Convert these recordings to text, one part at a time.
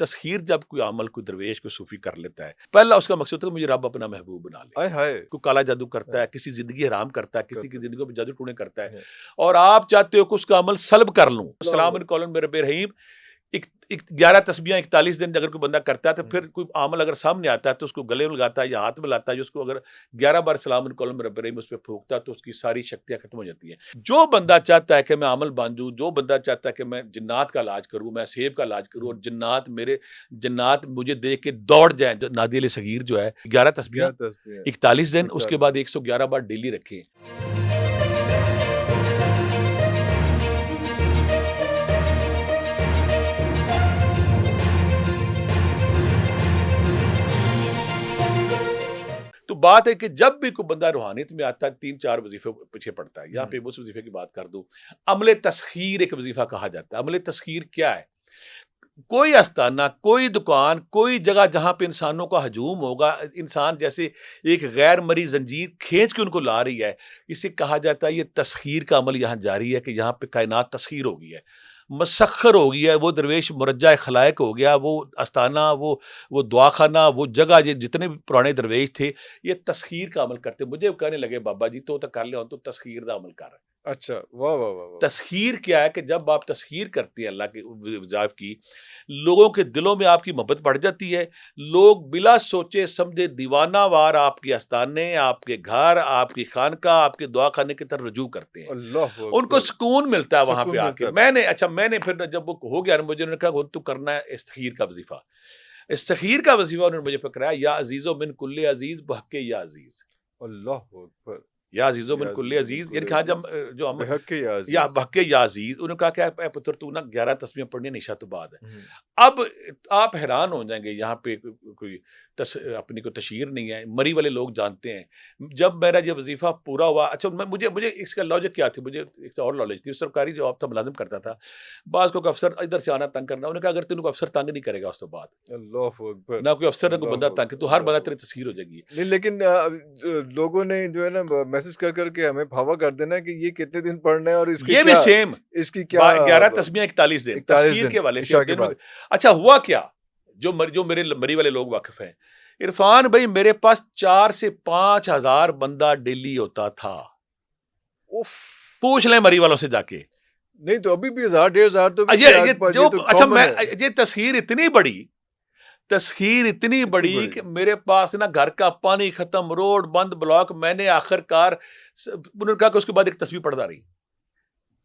तस्खीर जब कोई अमल कोई दरवेश कोई सूफी कर लेता है, पहला उसका मकसद होता है मुझे रब अपना महबूब बना ले। हाय हाय कोई काला जादू करता है, किसी जिंदगी हराम करता है, किसी की करता जिंदगी में जादू टूने करता है, है। और आप चाहते हो कि उसका अमल सल्ब कर लूं। अल्लाह सलाम कौलन मेरे बेरहीम, 11 तस्बीहां 41 दिन अगर कोई बंदा करता है तो फिर कोई अमल अगर सामने आता है तो उसको गले में लगाता है या हाथ में लाता है, उसको अगर 11 बार सलाम कौलन मेरे बेरहीम उस पर फूकता है तो उसकी सारी शक्तियां खत्म हो जाती हैं। जो बंदा चाहता है कि मैं अमल बांधूं, जो बंदा चाहता है कि मैं जिन्नात का इलाज करूं, मैं सेब का इलाज करूं और जिन्नात मुझे देख के दौड़ जाए, नादी अल सगीर जो है 11 क्या तस्बीहां तस्वीर है 41 दिन, उसके 41 बाद 111 बार डेली रखें। तो बात है कि जब भी कोई बंदा रूहानियत में आता है 3-4 वजीफे पीछे पड़ता है। यहाँ पे उस वजीफे की बात कर दूं, अमले तस्खीर एक वजीफा कहा जाता है। अमले तस्खीर क्या है? कोई आस्ताना, कोई दुकान, कोई जगह जहां पे इंसानों का हजूम होगा, इंसान जैसे एक गैर मरी जंजीर खींच के उनको ला रही है, इसे कहा जाता है ये तस्खीर का अमल यहाँ जारी है कि यहाँ पे कायनात तस्खीर हो गई है, मसख्खर हो गई है। वो दरवेश मुरज्जा खलायक हो गया, वो आस्ताना, वो दुआखाना, वो जगह जितने भी पुराने दरवेश थे ये तस्खीर का अमल करते। मुझे कहने लगे बाबा जी तो कर ले, तो तस्खीर का अमल कर। अच्छा वाह वाह वाह वाह तस्खीर क्या है कि जब आप तस्खीर करती हैं अल्लाह की वज़ाइफ की, लोगों के दिलों में आपकी मोहब्बत बढ़ जाती है। लोग बिला सोचे समझे दीवाना वार आपके आस्ताने, आपके घर, आपकी खानका, आपके दुआखाने की तरफ रुजू करते हैं। अल्लाह उनको अकबर सुकून मिलता है वहां पे सुकून आके। मिलता है मैंने फिर जब वो हो गया, मुझे उन्होंने कहा तू करना है इस्तखीर का वजीफा। इस्तखीर का वजीफा उन्होंने मुझे पकड़ाया, या अजीजो मिन कुल्ले अजीज बहके या अजीज, अल्लाह अकबर या अजीजो बिन या कुल्ले अजीज अजीज, यानी बिल्कुल कहा जब अजीज जो हम बेहक या या अजीज बहके या अजीज, उन्होंने कहा क्या है पुत्र तू ना 11 तस्बीहें पढ़नी निशा तो बाद है। हम्म, अब आप हैरान हो जाएंगे, यहाँ पे कोई अपनी कोई तशहीर नहीं है, मरी वाले लोग जानते हैं। जब मेरा ये वजीफा पूरा हुआ, अच्छा मुझे मुझे इसका लॉजिक क्या थी, मुझे एक और नॉलेज थी। सरकारी जॉब था, मुलाजिम करता था। बाज को अफसर इधर से आना तंग करना, उन्होंने कहा अगर तेन को अफसर तंग नहीं करेगा उस तो बाद अल्लाह अकबर ना कोई अफसर ना कोई अल्लाह बंदा तंग, तो हर अल्लाह बंदा तेरी अकबर। तस्खीर हो जाएगी। नहीं लेकिन लोगों ने जो है ना मैसेज कर करके हमें भावा कर देना कि ये कितने दिन पढ़ना है और इसके ये भी क्या सेम इसकी क्या 11 तस्बीहें 41 दिन 41 तस्खीर दिन के वाले से इशा के दिन में। बाद अच्छा हुआ क्या, जो मेरे मरी वाले लोग वाकिफ हैं, इरफान भाई मेरे पास 4 से 5 हजार बंदा डेली होता था। उफ पूछ लें मरी वालों से जाके। नहीं तो अभी भी 1000 1,500 तो भी ये आस पास जो ये तो अच्छा कॉमन मैं है ये तस्खीर इतनी इतनी बड़ी बड़ी कि मेरे पास ना घर का पानी खत्म, रोड बंद, ब्लॉक। मैंने आखिरकार उन्होंने कहा कि उसके बाद एक तस्वीर पढ़ता रही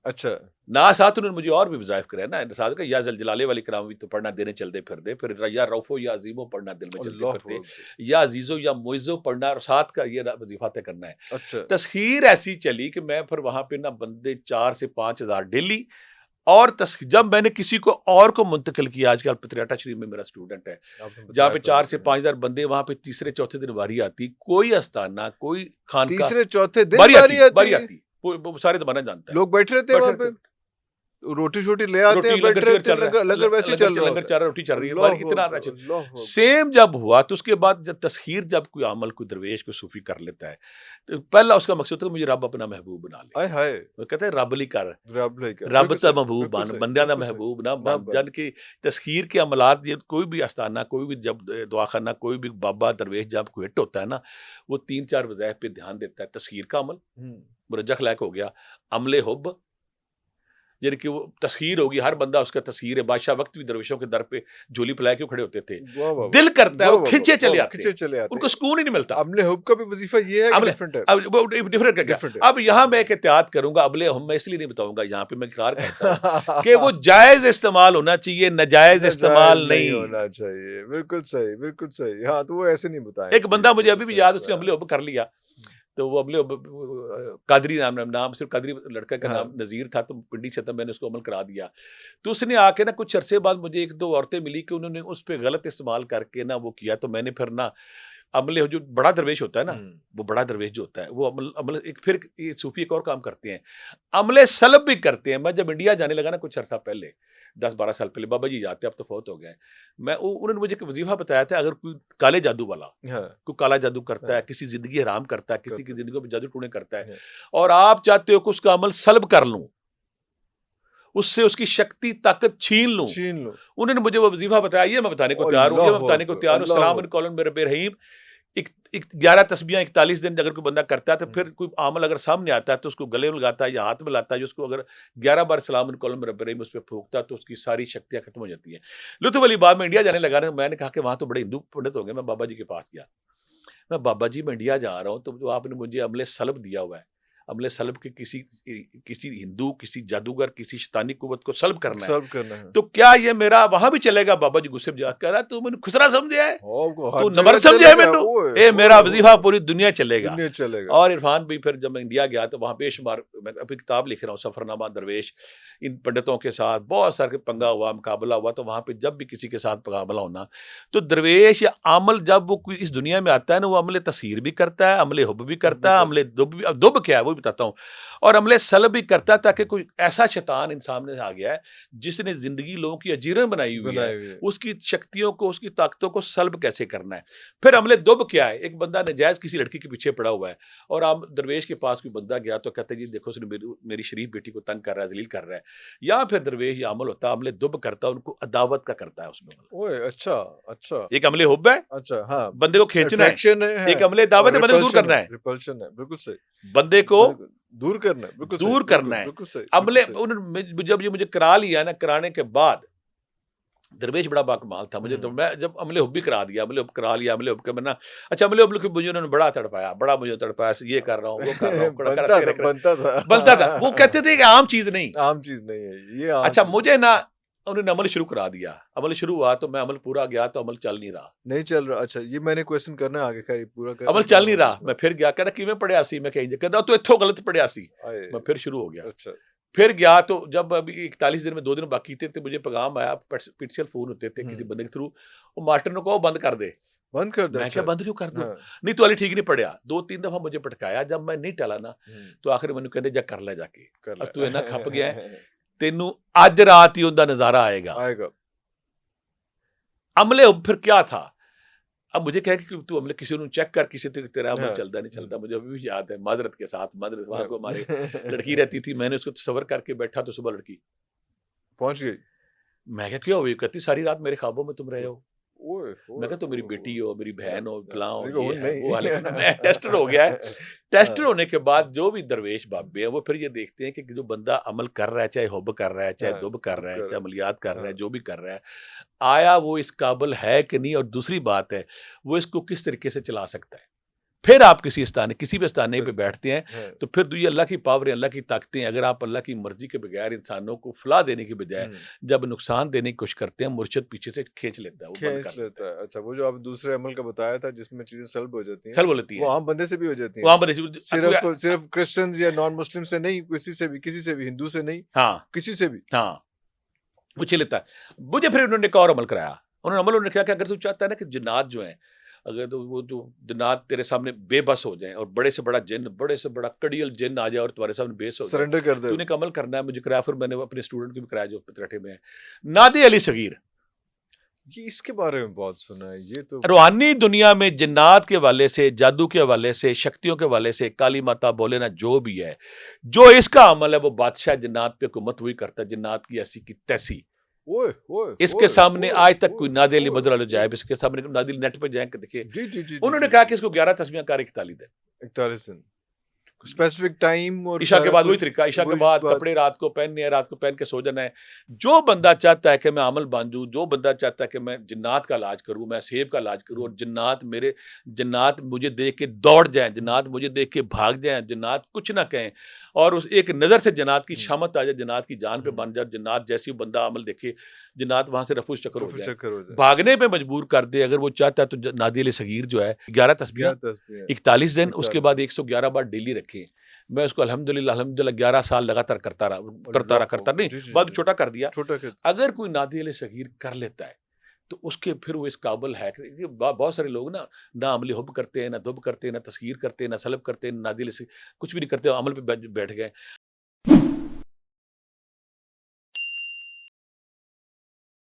अच्छा ना, साथ उन्होंने मुझे और भी वज़ाइफ कराया ना, साथ का या जलाले वाली कराम भी तो पढ़ना देने चलते फिरदे, फिर या रऊफो या अजीमो पढ़ना दिल में चलते अल्लाह फिरते, अकबर या अजीजो या मोइजो पढ़ना, और साथ का ये वजीफा तय करना है। अच्छा तस्खीर ऐसी चली कि मैं फिर वहां पे ना बंदे 4 से 5 हजार डेली। और जब मैंने किसी को और को मुंतकिल किया, आजकल पत्रियाटा शरीफ में मेरा स्टूडेंट है, आपने जहाँ बताया पे था 4 से मुझे 5 हजार बंदे, वहां पे तीसरे चौथे दिन बारी आती, कोई आस्थाना कोई खानका तीसरे चौथे दिन बारी बारी आती बारी है आती, वो सारे जमाना जानता है। लोग बैठे रहते हैं बैठे वहां रहते, पे रोटी शोटी ले आते रोटी हैं लंगर बैठे शंगर रहते हैं चल रहा लंगर है, वैसे ही चल रहा लंगर होता चल रहा है, रोटी चल है रही है, अल्लाह इतना अकबर अल्लाह अकबर सेम जब हुआ तो उसके बाद जब तस्खीर जब कोई अमल कोई दरवेश कोई सूफी कर लेता है, तो पहला उसका मकसद होता है मुझे रब अपना महबूब बना ले। हाय हाय वो कहते हैं रब ली कर, रब लेकर रब बिल्कुल ता सही महबूब बिल्कुल बन, सही बंदियां दा बिल्कुल सही महबूब ना ना बन। बन जन की तस्खीर के अमलात, ये कोई भी आस्थाना, कोई भी जब दुआखाना, कोई भी बाबा दरवेश जब कोई हिट होता है ना, वो 3-4 वज़ाइफ पे ध्यान देता है। तस्खीर का अमल मुरज्जा खलायक हो गया, अमले हुब, यानी कि वो तस्खीर होगी, हर बंदा उसका तस्खीर है। बादशाह वक्त भी दरवेशों के दर पे झोली फैलाए क्यों खड़े होते थे, वाह वाह दिल करता है वाह वो वाह खिंचे वाह चले वाह आते खिंचे हैं, चले आते उनको सुकून ही नहीं मिलता। अमले हुब का भी वजीफा ये है कि अमले डिफरेंट है अब वो डिफरेंट कर गया। डिफरेंट है अब यहाँ मैं एक एहतियात करूंगा, अबले हम मैं इसलिए नहीं बताऊंगा, यहाँ पे मैं इकरार करता हूँ कि वो जायज इस्तेमाल होना चाहिए, नाजायज नाजायज इस्तेमाल नहीं नहीं। होना चाहिए बिल्कुल सही हाँ तो वो ऐसे नहीं एक बताएंगे बंदा मुझे बिल्कुल अभी भी सही याद, उसने बताया अमले कर लिया, तो वो अमले कादरी नाम सिर्फ कादरी लड़का का हाँ नाम नजीर था, तो पिंडी से था, मैंने उसको अमल करा दिया। तो उसने आके ना कुछ अरसे बाद मुझे 1-2 औरतें मिली कि उन्होंने उस पर गलत इस्तेमाल करके ना वो किया, तो मैंने फिर ना अमले जो बड़ा दरवेश होता है ना, वो बड़ा दरवेश जो होता है वो अमल अमल एक फिर ये सूफी एक और काम करते हैं, अमले सलब भी करते हैं। मैं जब इंडिया जाने लगा ना कुछ अरसा पहले, 10-12 साल पहले, बाबा जी जाते, अब तो फौत हो गए, उन्होंने मुझे एक वजीफा बताया था, अगर कोई काले जादू वाला हाँ कोई काला जादू करता है, हाँ किसी जिंदगी हराम करता है, किसी की करते जिंदगी में जादू टूने करता है, हैं और आप चाहते हो कि उसका अमल सलब कर लूं, उससे उसकी शक्ति ताकत छीन लूं। छीन लो। उन्होंने मुझे वो वजीफा बताया, ये मैं बताने को तैयार हूँ, ये मैं अल्लाह बताने को अकबर, तैयार हूँ। अल्लाह सलाम अकबर। कौलन मेरे रहीम, 11 तस्बीहां 41 दिन अगर कोई बंदा करता है तो हम्म। फिर कोई अमल अगर सामने आता है तो उसको गले में लगाता है या हाथ में लाता है, उसको अगर 11 बार सलाम कौलन मेरे रहीम उस पर फूकता है तो उसकी सारी शक्तियां खत्म हो जाती है। लुत्फ वाली बात, मैं इंडिया जाने लगा ना, मैंने कहा कि वहां तो बड़े हिंदू पंडित होंगे। मैं बाबा जी के पास गया, मैं बाबा जी मैं इंडिया जा रहा हूँ, तो जो आपने मुझे अमले सलब दिया हुआ है, अमले सलब के किसी किसी हिंदू, किसी जादूगर, किसी शैतानी कुव्वत को सलब करना है, सर्व करना है। तो क्या ये मेरा वहां भी चलेगा? बाबा जी गुस्से में जा कह रहा तू मैंने खुसरा समझा है, आपको तू हर नंबर जगह समझा है चलेगा। मैनू, ओए ए मेरा ओए वजीफा ओए, पूरी दुनिया चलेगा। दुनिया चलेगा। और इरफान भी फिर जब मैं इंडिया गया तो वहां बेशुमार, मैं अपनी किताब लिख रहा हूँ सफरनामा दरवेश, इन पंडितों के साथ बहुत सारे पंगा हुआ, मुकाबला हुआ, तो वहां पे जब भी किसी के साथ मुकाबला होना तो दरवेश या आमल जब वो कोई इस दुनिया में आता है ना, वो अमले तस्हीर भी करता है, अमले हुब भी करता है, अमले दुब भी, अब दुब क्या है वो भी बताता हूँ, और अमले सलब भी करता है, ताकि कोई ऐसा शैतान इन सामने आ गया है जिसने जिंदगी लोगों की अजीरन बनाई हुई बनाई है, हुई है। उसकी शक्तियों को, उसकी ताकतों को सल्ब कैसे करना है। फिर अमले दुब क्या है, एक बंदा नजायज किसी लड़की के पीछे पड़ा हुआ है और आप दरवेश के पास कोई बंदा गया तो कहते हैं जी देखो उसने मेरी शरीफ बेटी को तंग कर रहा है, जलील कर रहा है, या फिर दरवेश ये अमल होता है, अमले दुब करता है, उनको अदावत का करता है उसमें। ओए अच्छा, अच्छा, एक अमले हुब है, अच्छा, हाँ, बंदे को खींचना है, अट्रैक्शन है एक अमले दावत और है, बंदे को दूर रिपल्शन करना है, रिपल्शन है, बिल्कुल सही। बंदे को बिल्कुल, दूर करना है, बिल्कुल सही, दूर करना है। बिल्कुल सही, अमले बिल्कुल सही। उन्होंने जब ये मुझे करा लिया ना, कराने के बाद दरवेश बड़ा बाकमाल था मुझे, तो मैं जब अमले हुब भी करा दिया, अमले हुब करा लिया, अमले हुब के मैं ना, अच्छा अमले हुब के मुझे उन्होंने बड़ा तड़पाया, बड़ा मुझे तड़पाया, ये कर रहा हूँ, वो कर रहा हूँ, बनता था, बनता था। बनता था। वो कहते थे कि आम चीज नहीं। आम चीज नहीं है ये, आम अच्छा चीज मुझे ना उन्होंने अमल शुरू करा दिया, अमल शुरू हुआ तो मैं अमल पूरा गया तो अमल चल नहीं रहा, नहीं चल रहा। अच्छा, ये मैंने क्वेश्चन करना है आगे का, ये पूरा कर अमल चल नहीं रहा। मैं फिर गया, कहना किवें पढ़िया सी, मैं कहीं कहता तू इत्थों गलत पढ़िया सी, मैं फिर शुरू हो गया। अच्छा, फिर गया तो जब अभी 41 दिन में 2 दिन बाकी थे तो मुझे पैगाम आया, पीटीसीएल फोन होते थे किसी बंदे के थ्रू, वो मास्टर ने कहा बंद कर दे। बंद कर दे। मैं क्या अच्छा, बंद क्यों कर दूं? हाँ, नहीं तो वाली ठीक नहीं पढ़िया, 2-3 दफा मुझे पटकाया, जब मैं नहीं टला ना तो आखिर मैंने कहते जा कर ले जाके, कर अब तू इन्ना खप गया है, ले। तेनू अज रात ही उनका नजारा आएगा। आएगा। अमले फिर क्या था, अब मुझे कहे कि तू अमले किसी ने चेक कर, किसी तेरा अमल हाँ, चलता नहीं चलता। मुझे अभी भी याद है, माजरत के साथ, माजरत वहां को हमारे लड़की पहुंच रहती थी, मैंने उसको तस्वर करके बैठा तो सुबह लड़की, गई। मैं क्या क्यों हुई, कहती सारी रात मेरे ख्वाबों में तुम रहे हो। ओए मैं कहा तो मेरी बेटी हो, मेरी बहन हो, फलां हो, देखो, ये है नहीं। वो है, लेकिन मैं टेस्टर हो गया है। टेस्टर हाँ, होने के बाद जो भी दरवेश बाबे हैं वो फिर ये देखते हैं कि जो बंदा अमल कर रहा है, चाहे हुब कर रहा है, चाहे हाँ, दुब कर रहा है, कर चाहे अमलियात कर रहा है, हाँ। जो भी कर रहा है, आया वो इस काबिल है कि नहीं, और दूसरी बात है वो इसको किस तरीके से चला सकता है। फिर आप किसी किसी भी स्थाने पे बैठते हैं हाँ, तो फिर ये अल्लाह की पावर, अल्लाह की ताकतें, अगर आप अल्लाह की मर्जी के बगैर इंसानों को फलाह देने के बजाय जब नुकसान देने की कोशिश करते हैं, मुर्शिद पीछे से खींच लेता है, वो बंद खींच कर लेता है। अच्छा, वो जो आप दूसरे अमल का बताया था जिसमें चीजें सल्ब हो जाती हैं, सल बोलती वो है आम बंदे से भी हो जाती वहां हैं। पर सिर्फ क्रिश्चियंस या नॉन मुस्लिम से नहीं, किसी से भी, हिंदू से नहीं, हाँ किसी से भी। हाँ वो छीन लेता है। मुझे फिर उन्होंने एक और अमल कराया, उन्होंने क्या, अगर तू चाहता है ना कि जिन्नात जो है, अगर तो वो जो जिन्नात तेरे सामने बेबस हो जाए और बड़े से बड़ा जिन, बड़े से बड़ा कड़ियल जिन आ जाए और तुम्हारे सामने बेस हो जाए, सरेंडर कर दे। तूने एक अमल करना है। मुझे कराया, फिर मैंने अपने स्टूडेंट को भी कराया जो पतराठे में है, नादे अली सगीर। ये इसके बारे में बहुत सुना है, ये तो रूहानी दुनिया में जिन्नात के हवाले से, जादू के हवाले से, शक्तियों के हवाले से, काली माता बोले ना जो भी है, जो इसका अमल है वो बादशाह जिन्नात पे हुकूमत हुई करता है, जिन्नात की ऐसी की तैसी। ओए ओए इसके ओए, सामने ओए, आज तक ओए, कोई नादे अली ओए, मदर जाए, ओए। इसके सामने नादे अली नेट पे जाए कि देखिए, जी जी जी उन्होंने जी, कहा जी। कि इसको 11 तस्बीहां कार 41 दिन, 41 दिन स्पेसिफिक टाइम और ईशा के सारा बाद वही कुछ, तरीका, ईशा के वही बाद बात। कपड़े रात को पहनने हैं, रात को पहन के सो जाना है। जो बंदा चाहता है कि मैं अमल बांधूं, जो बंदा चाहता है कि मैं जिन्नात का इलाज करूं, मैं सेब का इलाज करूं, और जिन्नात मुझे देख के दौड़ जाएं, जिन्नात मुझे देख के भाग जाएं, जिन्नात कुछ ना कहें, और उस एक नजर से जिन्नात की शामत आ जाए, जिन्नात की जान पे बन जाए, जिन्नात जैसी बंदा अमल देखे, जिन्नात वहां से रफूज चक्कर हो जाए, चक्कर हो जाए। भागने पे मजबूर कर दे। अगर वो चाहता है तो नादी अली सगीर जो है 11 तस्बीहां 41 दिन, उसके बाद 111 बार डेली रखें। मैं उसको अल्हम्दुलिल्लाह 11 साल लगातार करता नहीं, जी, जी, बाद जी। छोटा कर दिया। छोटा कर। अगर कोई नादी अली सगीर कर लेता है तो उसके फिर वो इस काबिल है कि बहुत सारे लोग ना अमली हुब करते हैं, ना दुब करते हैं, ना तस्कीर करते हैं, ना सलब करते हैं, ना नादी अली कुछ भी नहीं करते, अमल पे बैठ गए।